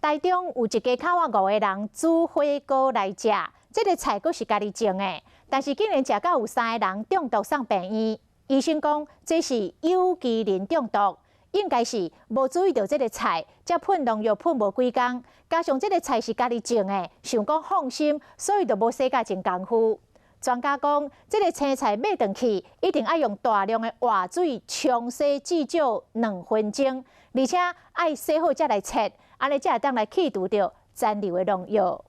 台中有一家口仔5个人煮火锅来食，这个菜阁是家己种的，但是竟然食到有3个人中毒送病院。医生讲这是有机磷中毒，应该是无注意到这个菜，才喷农药喷无几工，加上这个菜是家己种的，想讲放心，所以就无洗甲真功夫。专家讲，这个青菜买回去一定要用大量的活水冲洗至少2分钟，而且要洗好才来切，安尼才会当来去除掉残留的农药。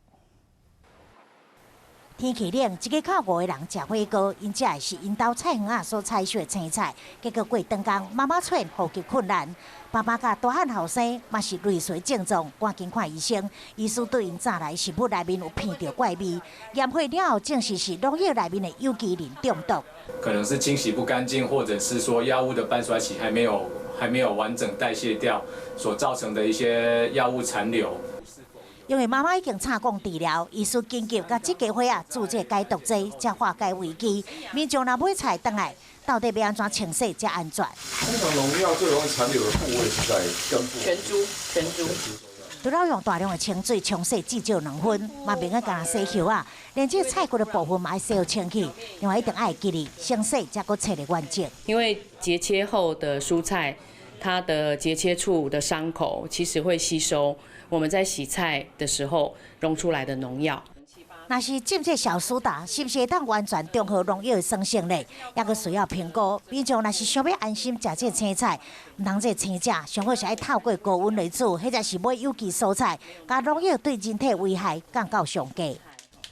天气冷，一个靠5个人食火锅，因食的是因家菜园啊所采取的青菜，结果过长工，妈妈找呼吸困难，爸爸甲大汉后生嘛是类似症状，赶紧看医生。医师对因早来食物内面有闻到怪味，验血了后证实是农药内面的有机磷中毒。可能是清洗不干净，或者是说药物的半衰期还没有完整代谢掉，所造成的一些药物残留。因为妈妈已经插管治疗，医师紧急甲这家伙啊注射解毒剂，才化解危机。民众若买菜回来，到底要安怎清洗才安全？通常农药最容易残留的部位是在根部。全猪。除了用大量的清水冲洗至少2分，嘛免个干洗球啊，连这菜骨的部分嘛要洗好清气，另外一定爱记哩，先洗才搁切的完整。因为节切后的蔬菜，它的节切处的伤口其实会吸收我们在洗菜的时候溶出来的农药。若是浸这小苏打，是不是会当完全中和农药的酸性呢？也阁需要评估。民众若是想要安心食这青菜，唔通这青食，上好是爱透过高温来煮，或者是买有机蔬菜，甲农药对人体危害降到上低。